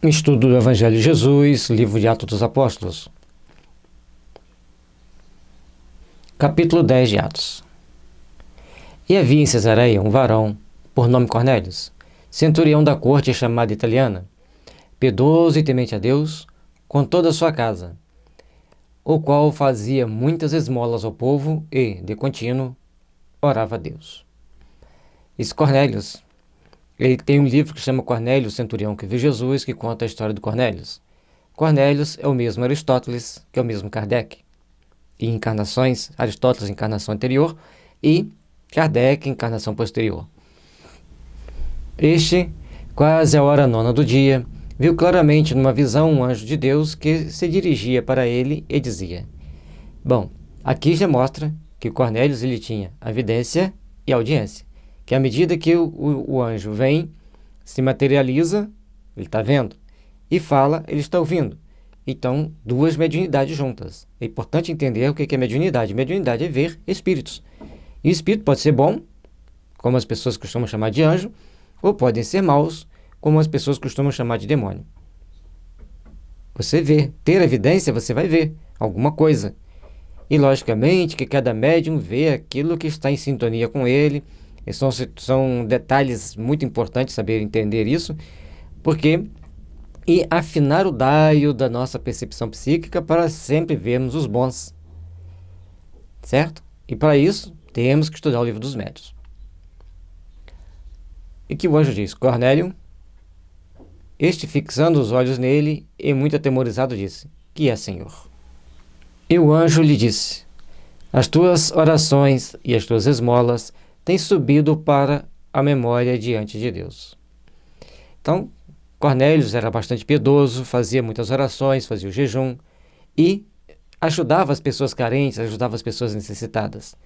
Estudo do Evangelho de Jesus, livro de Atos dos Apóstolos. Capítulo 10 de Atos. E havia em Cesareia um varão, por nome Cornélios, centurião da corte chamada italiana, piedoso e temente a Deus, com toda a sua casa, o qual fazia muitas esmolas ao povo e, de contínuo, orava a Deus. Esse Cornélios, ele tem um livro que chama Cornélio, centurião que viu Jesus, que conta a história de Cornélios. Cornélios é o mesmo Aristóteles, que é o mesmo Kardec. E encarnações, Aristóteles, encarnação anterior, e Kardec, encarnação posterior. Este, quase à hora nona do dia, viu claramente numa visão um anjo de Deus que se dirigia para ele e dizia: Bom, aqui já mostra que Cornélios ele tinha a vidência e a audiência, que à medida que o anjo vem, se materializa, ele está vendo, e fala, ele está ouvindo. Então, duas mediunidades juntas. É importante entender o que é mediunidade. Mediunidade é ver espíritos. E o espírito pode ser bom, como as pessoas costumam chamar de anjo, ou podem ser maus, como as pessoas costumam chamar de demônio. Você vê, ter evidência, você vai ver alguma coisa. E, logicamente, que cada médium vê aquilo que está em sintonia com ele. E são detalhes muito importantes saber entender isso, porque e afinar o daio da nossa percepção psíquica para sempre vermos os bons, certo? E para isso temos que estudar o livro dos médiuns. E que o anjo diz: Cornélio, este fixando os olhos nele e muito atemorizado disse: Que é, Senhor? E o anjo lhe disse: As tuas orações e as tuas esmolas têm subido para a memória diante de Deus. Então, Cornélios era bastante piedoso, fazia muitas orações, fazia o jejum e ajudava as pessoas carentes, ajudava as pessoas necessitadas.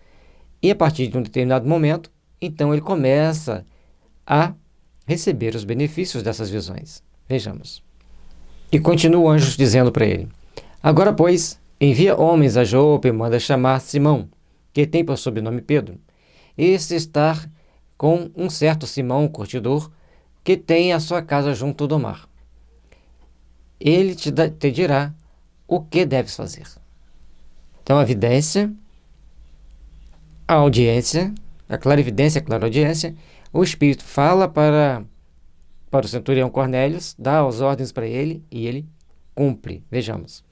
E a partir de um determinado momento, então ele começa a receber os benefícios dessas visões. Vejamos. E continua o anjo dizendo para ele: Agora, pois, envia homens a Jope e manda chamar Simão, que tem por sobrenome Pedro. Este está com um certo Simão, curtidor, que tem a sua casa junto do mar. Ele te dirá o que deves fazer. Então, a vidência, a audiência, a clarividência, a clareaudiência, o Espírito fala para o centurião Cornélios, dá as ordens para ele e ele cumpre. Vejamos.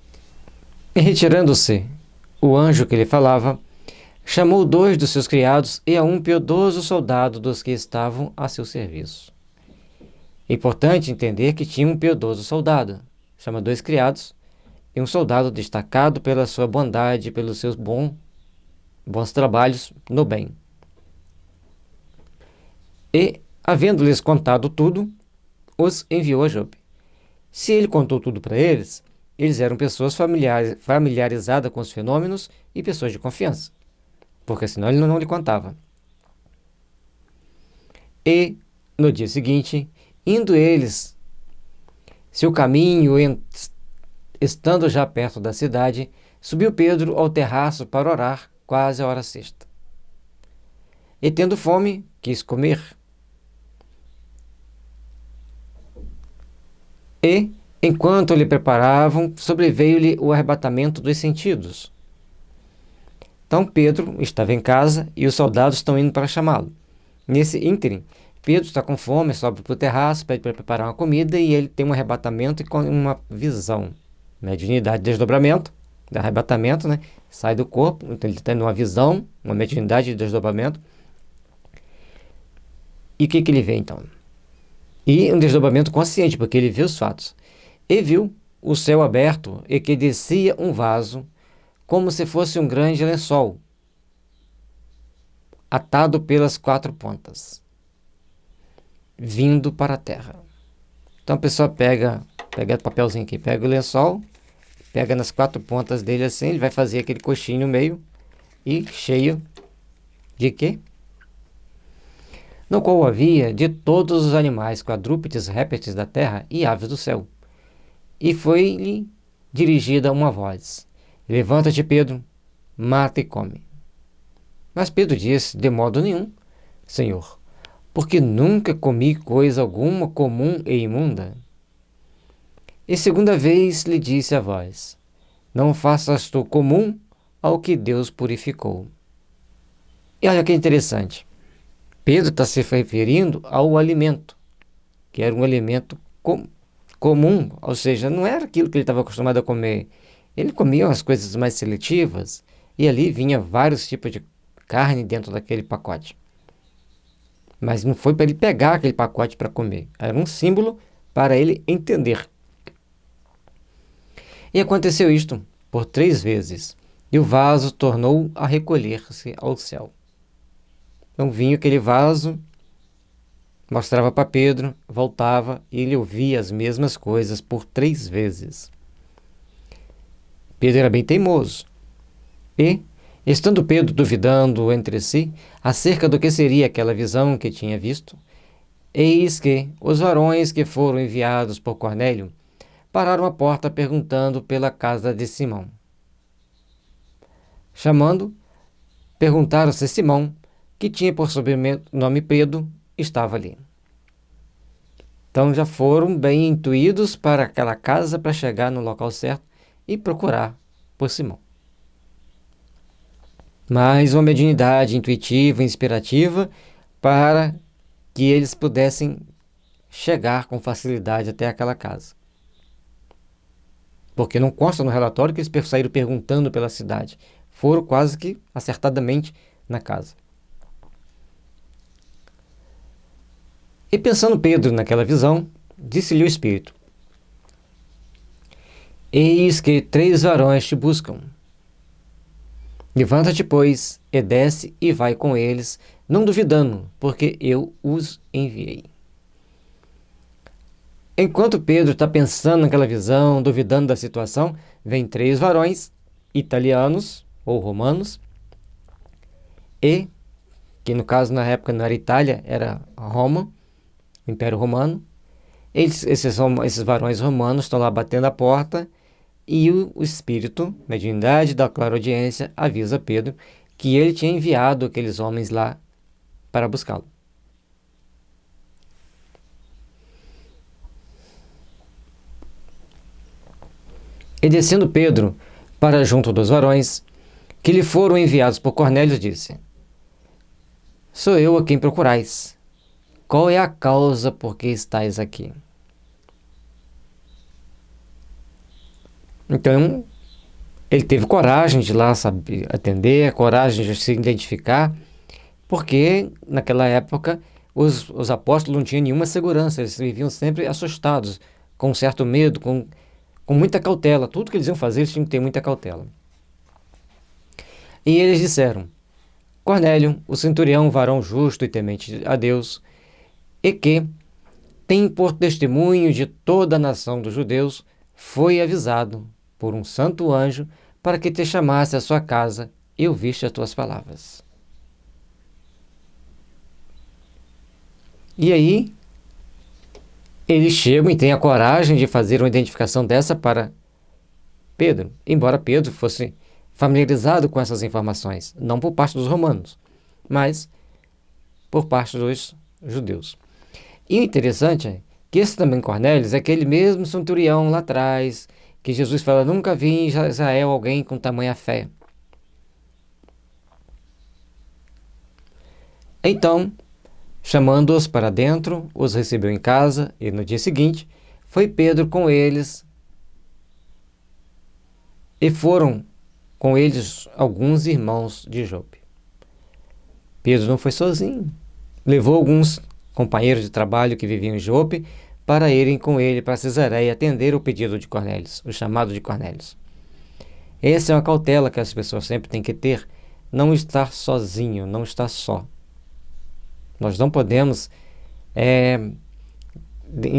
E retirando-se o anjo que lhe falava, chamou 2 dos seus criados e a um piedoso soldado dos que estavam a seu serviço. É importante entender que tinha um piedoso soldado. Chama 2 criados e um soldado destacado pela sua bondade, pelos seus bons trabalhos no bem. E, havendo-lhes contado tudo, os enviou a Jope. Se ele contou tudo para eles, eles eram pessoas familiarizadas com os fenômenos e pessoas de confiança, porque senão ele não lhe contava. E, no dia seguinte, indo eles seu caminho, estando já perto da cidade, subiu Pedro ao terraço para orar, quase a hora sexta. E tendo fome, quis comer. E, enquanto lhe preparavam, sobreveio-lhe o arrebatamento dos sentidos. Então Pedro estava em casa e os soldados estão indo para chamá-lo. Nesse ínterim, Pedro está com fome, sobe para o terraço, pede para preparar uma comida e ele tem um arrebatamento e com uma visão. Mediunidade de desdobramento, de arrebatamento, né? Sai do corpo, então ele está tendo uma visão, uma mediunidade de desdobramento. E o que ele vê então? E um desdobramento consciente, porque ele viu os fatos. E viu o céu aberto e que descia um vaso, como se fosse um grande lençol, atado pelas 4 pontas, vindo para a terra. Então a pessoa pega o papelzinho aqui, pega o lençol, pega nas 4 pontas dele assim, ele vai fazer aquele coxinho no meio e cheio de quê? No qual havia de todos os animais, quadrúpedes, répteis da terra e aves do céu. E foi-lhe dirigida uma voz: Levanta-te, Pedro, mata e come. Mas Pedro disse: De modo nenhum, Senhor, porque nunca comi coisa alguma comum e imunda. E segunda vez lhe disse a voz: não faças tu comum ao que Deus purificou. E olha que interessante. Pedro está se referindo ao alimento, que era um alimento comum, ou seja, não era aquilo que ele estava acostumado a comer. Ele comia as coisas mais seletivas e ali vinha vários tipos de carne dentro daquele pacote. Mas não foi para ele pegar aquele pacote para comer, era um símbolo para ele entender. E aconteceu isto por 3 vezes, e o vaso tornou a recolher-se ao céu. Então vinha aquele vaso, mostrava para Pedro, voltava e ele ouvia as mesmas coisas por 3 vezes. Pedro era bem teimoso. E, estando Pedro duvidando entre si acerca do que seria aquela visão que tinha visto, eis que os varões que foram enviados por Cornélio pararam à porta perguntando pela casa de Simão. Chamando, perguntaram se Simão, que tinha por sobrenome Pedro, estava ali. Então já foram bem intuídos para aquela casa para chegar no local certo e procurar por Simão. Mais uma mediunidade intuitiva e inspirativa para que eles pudessem chegar com facilidade até aquela casa. Porque não consta no relatório que eles saíram perguntando pela cidade. Foram quase que acertadamente na casa. E pensando Pedro naquela visão, disse-lhe o Espírito: eis que 3 varões te buscam. Levanta-te, pois, e desce e vai com eles, não duvidando, porque eu os enviei. Enquanto Pedro está pensando naquela visão, duvidando da situação, vem 3 varões italianos ou romanos, e que no caso na época não era Itália, era Roma, o Império Romano. Esses varões romanos estão lá batendo a porta e o Espírito, mediunidade da clareaudiência, avisa Pedro que ele tinha enviado aqueles homens lá para buscá-lo. E descendo Pedro para junto dos varões que lhe foram enviados por Cornélio, disse: sou eu a quem procurais. Qual é a causa por que estáis aqui? Então, ele teve coragem de lá saber atender, coragem de se identificar, porque naquela época os apóstolos não tinham nenhuma segurança, eles viviam sempre assustados, com um certo medo, com muita cautela. Tudo que eles iam fazer, eles tinham que ter muita cautela. E eles disseram: Cornélio, o centurião, varão justo e temente a Deus, e que tem por testemunho de toda a nação dos judeus, foi avisado por um santo anjo para que te chamasse à sua casa e ouviste as tuas palavras. E aí, eles chegam e têm a coragem de fazer uma identificação dessa para Pedro, embora Pedro fosse familiarizado com essas informações, não por parte dos romanos, mas por parte dos judeus. E o interessante é que esse também Cornélio é aquele mesmo centurião lá atrás, que Jesus fala: nunca vi em Israel alguém com tamanha fé. Então, chamando-os para dentro, os recebeu em casa, e no dia seguinte foi Pedro com eles, e foram com eles alguns irmãos de Jope. Pedro não foi sozinho, levou alguns companheiros de trabalho que viviam em Jope para irem com ele para Cesareia atender o pedido de Cornélio, o chamado de Cornélio. Essa é uma cautela que as pessoas sempre têm que ter, não estar sozinho, não estar só. Nós não podemos, em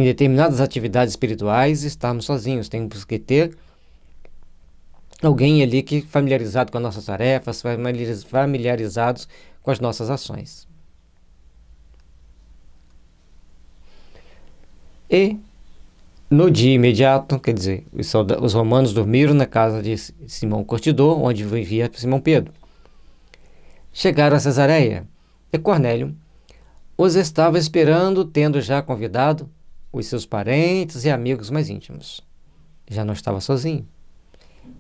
determinadas atividades espirituais, estarmos sozinhos. Temos que ter alguém ali que familiarizado com as nossas tarefas, familiarizados com as nossas ações. E no dia imediato, quer dizer, os romanos dormiram na casa de Simão Curtidor, onde vivia Simão Pedro. Chegaram a Cesareia e Cornélio os estava esperando, tendo já convidado os seus parentes e amigos mais íntimos. já não estava sozinho.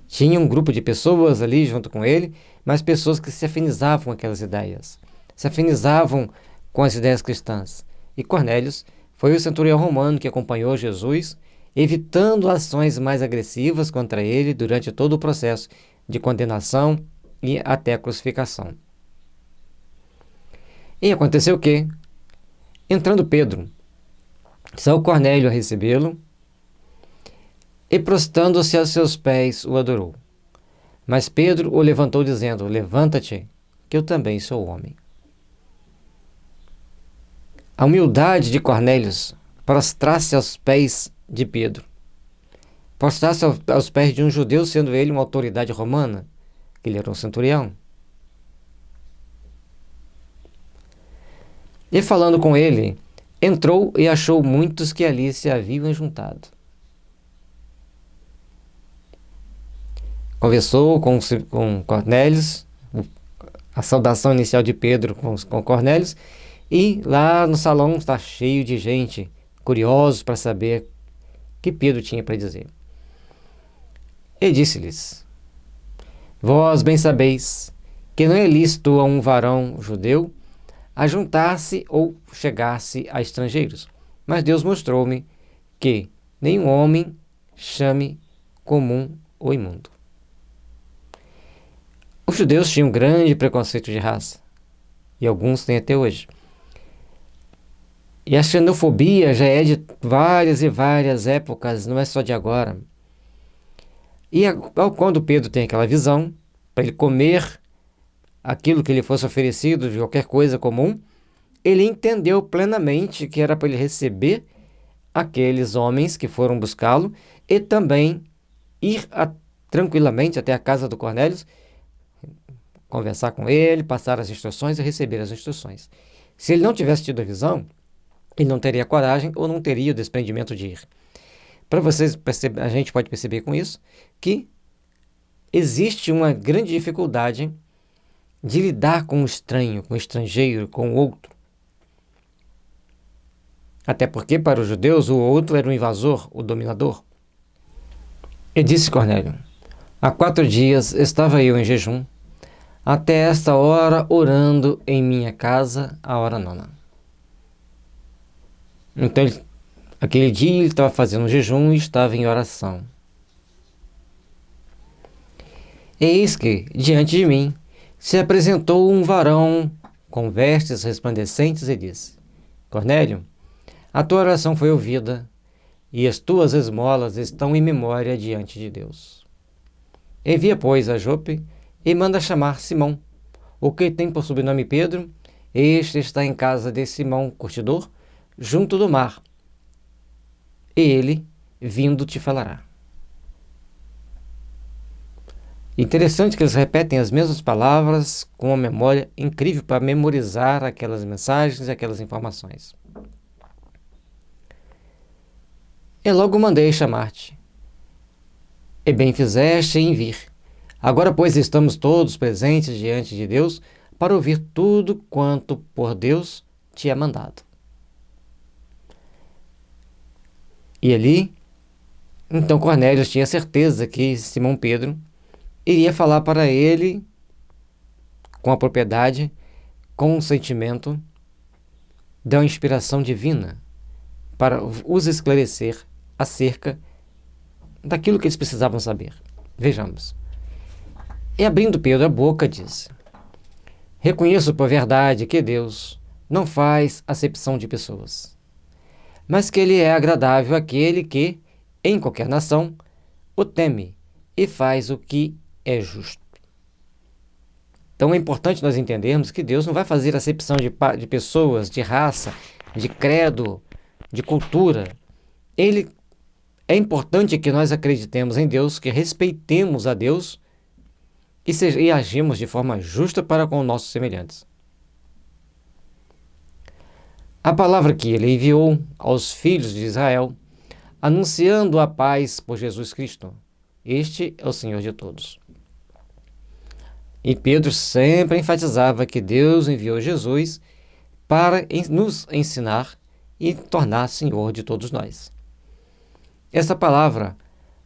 Tinha um grupo de pessoas ali junto com ele, mas pessoas que se afinizavam com aquelas ideias, se afinizavam com as ideias cristãs. E Cornélios foi o centurião romano que acompanhou Jesus, evitando ações mais agressivas contra ele durante todo o processo de condenação e até a crucificação. E aconteceu que, entrando Pedro, saiu Cornélio a recebê-lo e, prostrando-se a seus pés, o adorou. Mas Pedro o levantou, dizendo: levanta-te, que eu também sou homem. A humildade de Cornélio prostrar-se aos pés de Pedro, prostrar-se aos pés de um judeu, sendo ele uma autoridade romana, que ele era um centurião. E falando com ele, entrou e achou muitos que ali se haviam juntado. Conversou com Cornélios, a saudação inicial de Pedro com Cornélios, e lá no salão está cheio de gente, curiosos para saber o que Pedro tinha para dizer. E disse-lhes: vós bem sabeis que não é lícito a um varão judeu ajuntar-se ou chegar-se a estrangeiros, mas Deus mostrou-me que nenhum homem chame comum ou imundo. Os judeus tinham um grande preconceito de raça, e alguns têm até hoje. E a xenofobia já é de várias e várias épocas, não é só de agora. E quando Pedro tem aquela visão, para ele comer aquilo que lhe fosse oferecido de qualquer coisa comum, ele entendeu plenamente que era para ele receber aqueles homens que foram buscá-lo e também ir tranquilamente até a casa do Cornélio, conversar com ele, passar as instruções e receber as instruções. Se ele não tivesse tido a visão, ele não teria coragem ou não teria o desprendimento de ir. Para vocês a gente pode perceber com isso que existe uma grande dificuldade de lidar com o estranho, com o estrangeiro, com o outro. Até porque para os judeus o outro era o invasor, o dominador. E disse Cornélio: há 4 dias estava eu em jejum, até esta hora orando em minha casa, a hora 9. Então, aquele dia ele estava fazendo um jejum e estava em oração. Eis que, diante de mim, se apresentou um varão com vestes resplandecentes e disse: Cornélio, a tua oração foi ouvida e as tuas esmolas estão em memória diante de Deus. Envia, pois, a Jope e manda chamar Simão, o que tem por sobrenome Pedro. Este está em casa de Simão, curtidor, junto do mar. E ele, vindo, te falará. Interessante que eles repetem as mesmas palavras com uma memória incrível para memorizar aquelas mensagens e aquelas informações. E logo mandei chamar-te. E bem fizeste em vir. Agora, pois, estamos todos presentes diante de Deus para ouvir tudo quanto por Deus te é mandado. E ali, então Cornélio tinha certeza que Simão Pedro iria falar para ele com a propriedade, com o sentimento da inspiração divina para os esclarecer acerca daquilo que eles precisavam saber. Vejamos. E abrindo Pedro a boca, disse: reconheço por verdade que Deus não faz acepção de pessoas, mas que ele é agradável àquele que, em qualquer nação, o teme e faz o que é justo. Então é importante nós entendermos que Deus não vai fazer acepção de pessoas, de raça, de credo, de cultura. É importante que nós acreditemos em Deus, que respeitemos a Deus e agimos de forma justa para com nossos semelhantes. A palavra que ele enviou aos filhos de Israel, anunciando a paz por Jesus Cristo. Este é o Senhor de todos. E Pedro sempre enfatizava que Deus enviou Jesus para nos ensinar e tornar Senhor de todos nós. Essa palavra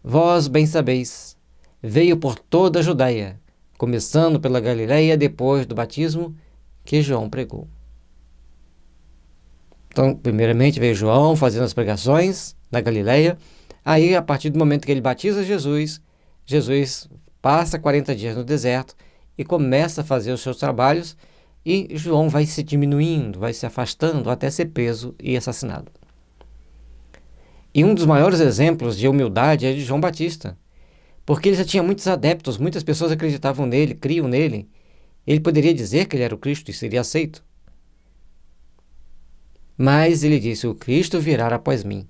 vós bem sabeis, veio por toda a Judeia, começando pela Galileia depois do batismo que João pregou. Então, primeiramente veio João fazendo as pregações na Galileia. Aí, a partir do momento que ele batiza Jesus, Jesus passa 40 dias no deserto e começa a fazer os seus trabalhos, e João vai se diminuindo, vai se afastando até ser preso e assassinado. E um dos maiores exemplos de humildade é de João Batista, porque ele já tinha muitos adeptos, muitas pessoas acreditavam nele, criam nele. Ele poderia dizer que ele era o Cristo e seria aceito. Mas ele disse: o Cristo virá após mim.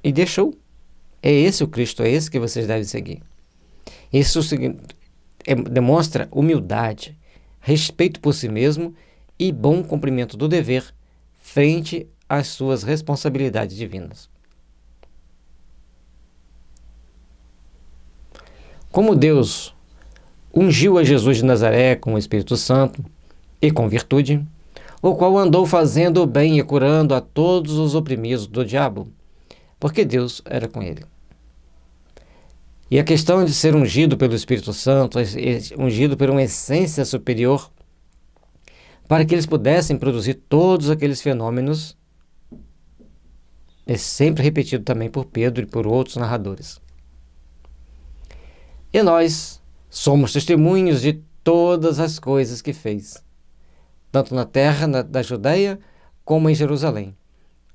E deixou. É esse o Cristo, é esse que vocês devem seguir. Isso demonstra humildade, respeito por si mesmo e bom cumprimento do dever frente às suas responsabilidades divinas. Como Deus ungiu a Jesus de Nazaré com o Espírito Santo e com virtude, o qual andou fazendo o bem e curando a todos os oprimidos do diabo, porque Deus era com ele. E a questão de ser ungido pelo Espírito Santo, ungido por uma essência superior, para que eles pudessem produzir todos aqueles fenômenos, é sempre repetido também por Pedro e por outros narradores. E nós somos testemunhos de todas as coisas que fez, tanto na terra da Judeia como em Jerusalém,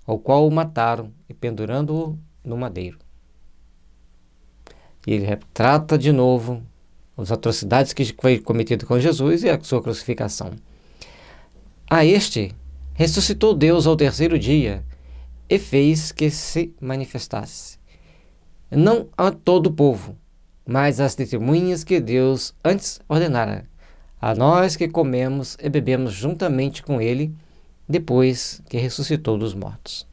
ao qual o mataram e pendurando-o no madeiro. E ele retrata de novo as atrocidades que foi cometido com Jesus e a sua crucificação. A este ressuscitou Deus ao terceiro dia e fez que se manifestasse, não a todo o povo, mas às testemunhas que Deus antes ordenara, a nós que comemos e bebemos juntamente com ele, depois que ressuscitou dos mortos.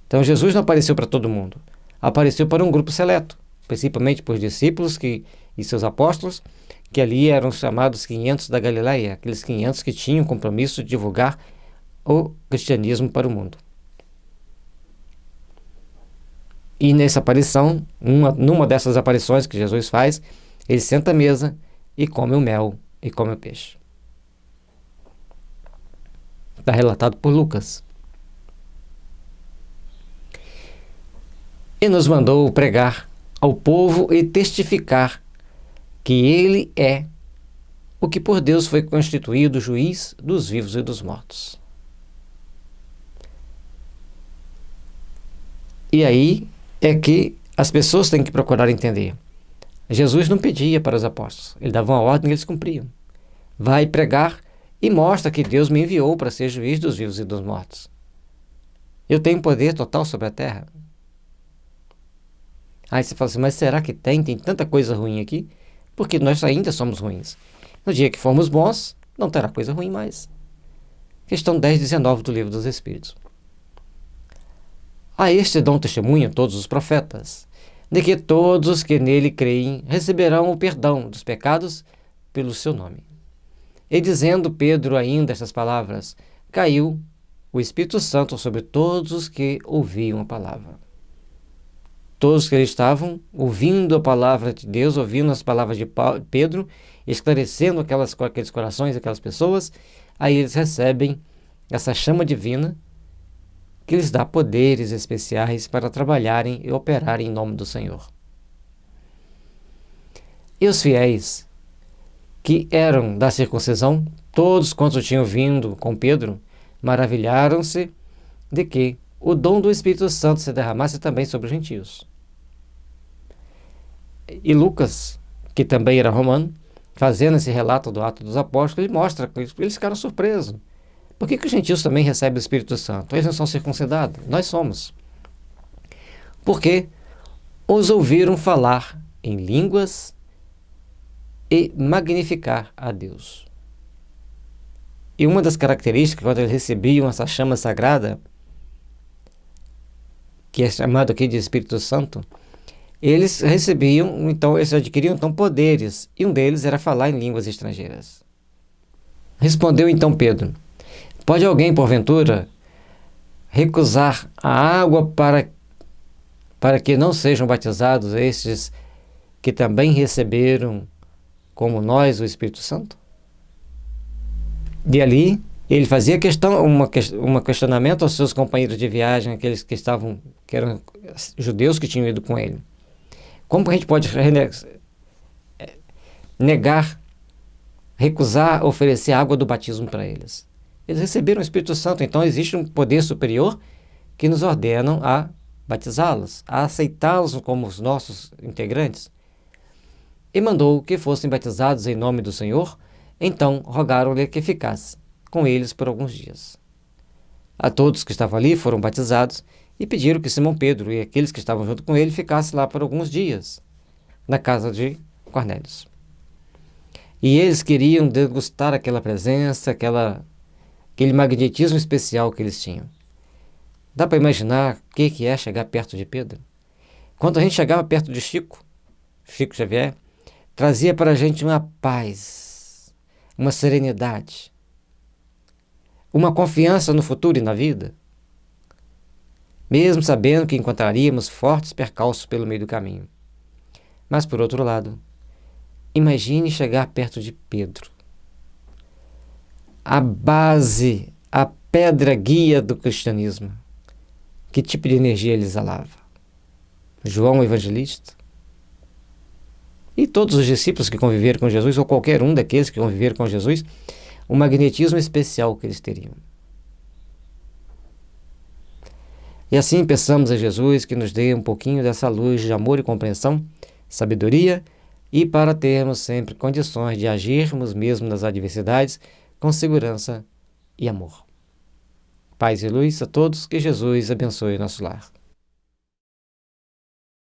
Então Jesus não apareceu para todo mundo, apareceu para um grupo seleto, principalmente por discípulos e seus apóstolos, que ali eram chamados 500 da Galileia, aqueles 500 que tinham o compromisso de divulgar o cristianismo para o mundo. E nessa aparição, numa dessas aparições que Jesus faz, ele senta à mesa e come o mel e come o peixe. Está relatado por Lucas. E nos mandou pregar ao povo e testificar que ele é o que por Deus foi constituído juiz dos vivos e dos mortos. E aí é que as pessoas têm que procurar entender. Jesus não pedia para os apóstolos, ele dava uma ordem e eles cumpriam. Vai pregar e mostra que Deus me enviou para ser juiz dos vivos e dos mortos. Eu tenho poder total sobre a terra. Aí você fala assim, mas será que tem? Tem tanta coisa ruim aqui? Porque nós ainda somos ruins. No dia que formos bons, não terá coisa ruim mais. Questão 10:19 do Livro dos Espíritos. A este dão testemunho todos os profetas, de que todos os que nele creem receberão o perdão dos pecados pelo seu nome. E dizendo Pedro ainda estas palavras, caiu o Espírito Santo sobre todos os que ouviam a palavra. Todos que estavam ouvindo a palavra de Deus, ouvindo as palavras de Pedro, esclarecendo aqueles corações, aquelas pessoas, aí eles recebem essa chama divina que lhes dá poderes especiais para trabalharem e operarem em nome do Senhor. E os fiéis, que eram da circuncisão, todos quantos tinham vindo com Pedro, maravilharam-se de que o dom do Espírito Santo se derramasse também sobre os gentios. E Lucas, que também era romano, fazendo esse relato do Ato dos Apóstolos, ele mostra que eles ficaram surpresos. Por que os gentios também recebem o Espírito Santo? Eles não são circuncidados, nós somos. Porque os ouviram falar em línguas e magnificar a Deus. E uma das características, quando eles recebiam essa chama sagrada, que é chamado aqui de Espírito Santo, eles recebiam, então, eles adquiriam então poderes, e um deles era falar em línguas estrangeiras. Respondeu então Pedro, pode alguém, porventura, recusar a água para para que não sejam batizados estes que também receberam, como nós, o Espírito Santo? E ali ele fazia um questionamento aos seus companheiros de viagem, aqueles que eram judeus que tinham ido com ele. Como a gente pode negar, recusar oferecer água do batismo para eles? Eles receberam o Espírito Santo, então existe um poder superior que nos ordenam a batizá-los, a aceitá-los como os nossos integrantes. E mandou que fossem batizados em nome do Senhor. Então rogaram-lhe que ficasse com eles por alguns dias. A todos que estavam ali foram batizados e pediram que Simão Pedro e aqueles que estavam junto com ele ficassem lá por alguns dias, na casa de Cornélio. E eles queriam degustar aquela presença, aquele magnetismo especial que eles tinham. Dá para imaginar o que é chegar perto de Pedro? Quando a gente chegava perto de Chico Xavier, trazia para a gente uma paz, uma serenidade, uma confiança no futuro e na vida, mesmo sabendo que encontraríamos fortes percalços pelo meio do caminho. Mas, por outro lado, imagine chegar perto de Pedro, a base, a pedra guia do cristianismo. Que tipo de energia ele exalava? João o Evangelista? E todos os discípulos que conviveram com Jesus, ou qualquer um daqueles que conviveram com Jesus, o magnetismo especial que eles teriam. E assim peçamos a Jesus que nos dê um pouquinho dessa luz de amor e compreensão, sabedoria, e para termos sempre condições de agirmos mesmo nas adversidades com segurança e amor. Paz e luz a todos, que Jesus abençoe nosso lar.